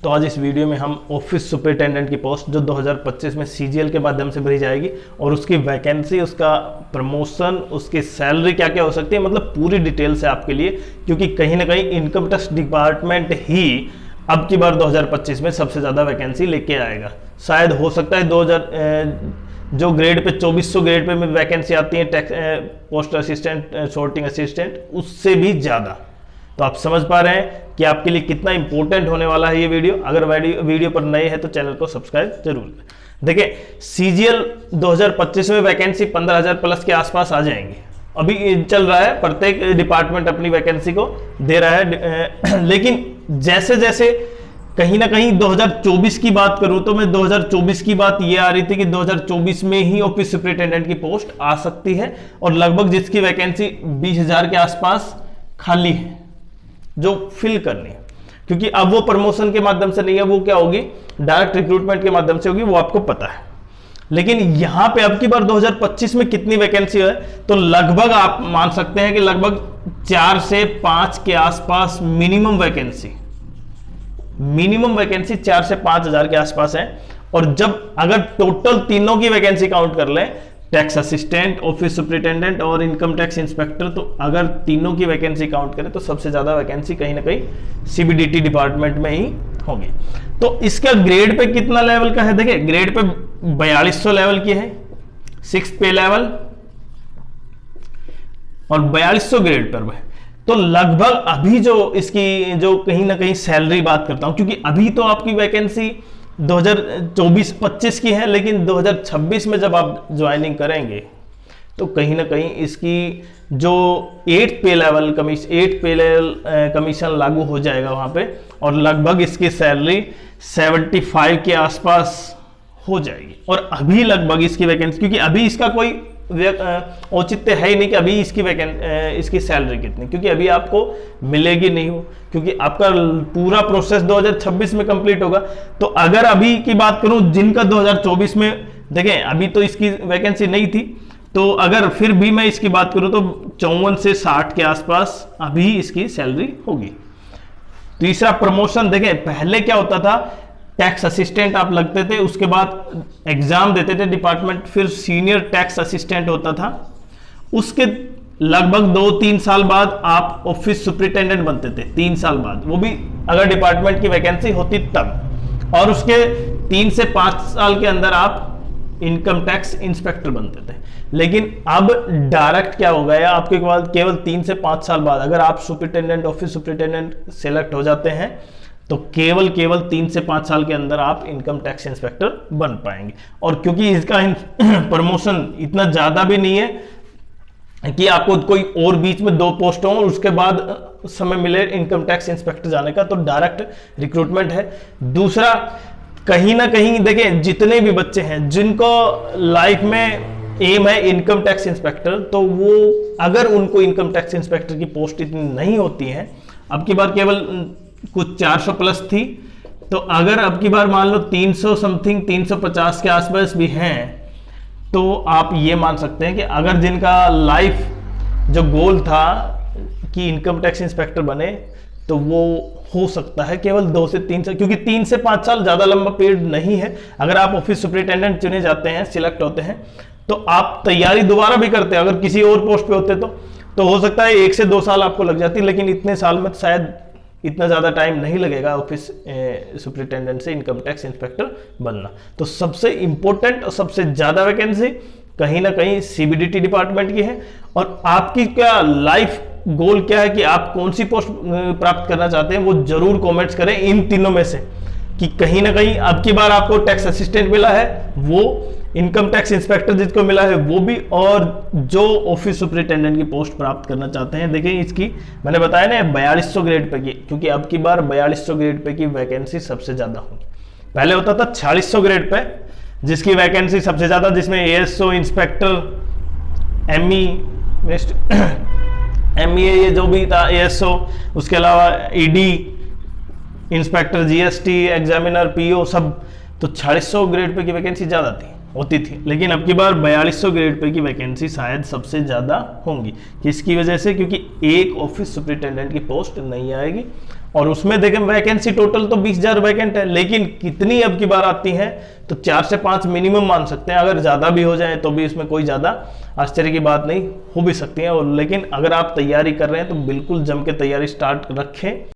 तो आज इस वीडियो में हम ऑफिस सुपरिटेंडेंट की पोस्ट जो 2025 में सीजीएल के माध्यम से भरी जाएगी और उसकी वैकेंसी, उसका प्रमोशन, उसकी सैलरी क्या क्या हो सकती है, मतलब पूरी डिटेल से आपके लिए, क्योंकि कहीं ना कहीं इनकम टैक्स डिपार्टमेंट ही अब की बार 2025 में सबसे ज़्यादा वैकेंसी लेके आएगा। शायद हो सकता है 2000 जो ग्रेड पे 2400 ग्रेड पे में वैकेंसी आती है tax post assistant, sorting assistant, उससे भी ज़्यादा। तो आप समझ पा रहे हैं कि आपके लिए कितना इंपॉर्टेंट होने वाला है ये वीडियो। अगर वीडियो पर नए हैं तो चैनल को सब्सक्राइब जरूर करें। देखिए, सीजीएल 2025 में वैकेंसी 15,000 प्लस के आसपास आ जाएंगी। अभी चल रहा है, प्रत्येक डिपार्टमेंट अपनी वैकेंसी को दे रहा है, लेकिन जैसे जैसे कहीं ना कहीं 2024 की बात करूं तो मैं 2024 की बात ये आ रही थी कि 2024 में ही ऑफिस सुपरिटेंडेंट की पोस्ट आ सकती है और लगभग जिसकी वैकेंसी 20,000 के आसपास खाली है जो फिल करनी है, क्योंकि अब वो प्रमोशन के माध्यम से नहीं है, वो क्या होगी, डायरेक्ट रिक्रूटमेंट के माध्यम से होगी, वो आपको पता है। लेकिन यहां पे अब की बार 2025 में कितनी वैकेंसी है, तो लगभग आप मान सकते हैं कि लगभग 4 से 5 के आसपास मिनिमम वैकेंसी 4 से 5,000 के आसपास है। और जब अगर टोटल तीनों की वैकेंसी काउंट कर लें, टैक्स असिस्टेंट, ऑफिस सुपरिटेंडेंट और इनकम टैक्स इंस्पेक्टर, तो अगर तीनों की वैकेंसी काउंट करें तो सबसे ज्यादा वैकेंसी कहीं ना कहीं सीबीडीटी डिपार्टमेंट में ही होगी। तो इसका ग्रेड पे कितना लेवल का है, देखिए ग्रेड पे 4200 लेवल की है, 6th पे लेवल, और 4200 ग्रेड पर है। तो लगभग अभी जो इसकी जो कहीं ना कहीं सैलरी बात करता हूं, क्योंकि अभी तो आपकी वैकेंसी 2024-25 की है, लेकिन 2026 में जब आप ज्वाइनिंग करेंगे तो कहीं ना कहीं इसकी जो 8th पे लेवल कमीशन लागू हो जाएगा वहां पे, और लगभग इसकी सैलरी 75 के आसपास हो जाएगी। और अभी लगभग इसकी वैकेंसी, क्योंकि अभी इसका कोई औचित्य है ही नहीं कि अभी इसकी सैलरी कितनी, क्योंकि अभी आपको मिलेगी नहीं हो, क्योंकि आपका पूरा प्रोसेस 2026 में कंप्लीट होगा। तो अगर अभी की बात करूं जिनका 2024 में, देखें अभी तो इसकी वैकेंसी नहीं थी, तो अगर फिर भी मैं इसकी बात करूं तो 54 से 60 के आसपास अभी इसकी सैलरी होगी। तीसरा प्रमोशन, देखें पहले क्या होता था, टैक्स असिस्टेंट आप लगते थे, उसके बाद एग्जाम देते थे डिपार्टमेंट, फिर सीनियर टैक्स असिस्टेंट होता था, उसके लगभग 2-3 साल बाद आप ऑफिस सुपरिटेंडेंट बनते थे, 3 साल बाद, वो भी अगर डिपार्टमेंट की वैकेंसी होती तब, और उसके 3 से 5 साल के अंदर आप इनकम टैक्स इंस्पेक्टर बनते थे। लेकिन अब डायरेक्ट क्या हो गया, आपके बाद केवल 3 से 5 साल बाद अगर आप सुपरिटेंडेंट, ऑफिस सुपरिटेंडेंट सेलेक्ट हो जाते हैं तो केवल 3 से 5 साल के अंदर आप इनकम टैक्स इंस्पेक्टर बन पाएंगे। और क्योंकि इसका प्रमोशन इतना ज्यादा भी नहीं है कि आपको कोई और बीच में 2 पोस्ट हो और उसके बाद समय मिले इनकम टैक्स इंस्पेक्टर जाने का, तो डायरेक्ट रिक्रूटमेंट है। दूसरा, कहीं ना कहीं देखें जितने भी बच्चे हैं जिनको लाइफ में एम है इनकम टैक्स इंस्पेक्टर, तो वो अगर उनको इनकम टैक्स इंस्पेक्टर की पोस्ट इतनी नहीं होती है, अब की बार केवल कुछ 400 प्लस थी, तो अगर अब की बार मान लो 300 समथिंग 350 के आसपास भी हैं, तो आप ये मान सकते हैं कि अगर जिनका लाइफ जो गोल था कि इनकम टैक्स इंस्पेक्टर बने, तो वो हो सकता है केवल 2 से 3 साल, क्योंकि 3 से 5 साल ज्यादा लंबा पीरियड नहीं है। अगर आप ऑफिस सुपरिटेंडेंट चुने जाते हैं, सिलेक्ट होते हैं, तो आप तैयारी दोबारा भी करते हैं। अगर किसी और पोस्ट पे होते तो हो सकता है 1 से 2 साल आपको लग जाती, लेकिन इतने साल में शायद इतना ज्यादा टाइम नहीं लगेगा ऑफिस सुपरिटेंडेंट से इनकम टैक्स इंस्पेक्टर बनना। तो सबसे इंपॉर्टेंट और सबसे ज्यादा वैकेंसी कहीं ना कहीं सीबीडीटी डिपार्टमेंट की है। और आपकी क्या लाइफ गोल क्या है कि आप कौन सी पोस्ट प्राप्त करना चाहते हैं, वो जरूर कमेंट्स करें इन तीनों में से, कि कहीं ना कहीं अब की बार आपको टैक्स असिस्टेंट मिला है, वो इनकम टैक्स इंस्पेक्टर जिसको मिला है वो भी, और जो ऑफिस सुपरिटेंडेंट की पोस्ट प्राप्त करना चाहते हैं। देखिए इसकी मैंने बताया ना 4200 ग्रेड पे की, क्योंकि अब की बार 4200 ग्रेड पे की वैकेंसी सबसे ज्यादा होगी। पहले होता था 4600 ग्रेड पे जिसकी वैकेंसी सबसे ज्यादा, जिसमें एएसओ, इंस्पेक्टर, एमई ये जो भी था एएसओ, उसके अलावा ED, inspector, GST, examiner, PO, सब, तो 4600 ग्रेड पे की वैकेंसी ज्यादा थी। होती थी, लेकिन अब की बार 4200 ग्रेड पे की वैकेंसी शायद सबसे ज़्यादा होंगी। किसकी वजह से? क्योंकि एक ऑफिस सुपरिटेंडेंट की पोस्ट नहीं आएगी और उसमें देखें वैकेंसी टोटल तो 20,000 वैकेंट है, लेकिन कितनी अब की बार आती हैं तो 4 से 5 मिनिमम मान सकते हैं। अगर ज़्यादा भी हो जाए तो भी इसमें कोई ज़्यादा आश्चर्य की बात नहीं, हो भी सकती है। और लेकिन अगर आप तैयारी कर रहे हैं तो बिल्कुल जम के तैयारी स्टार्ट रखें।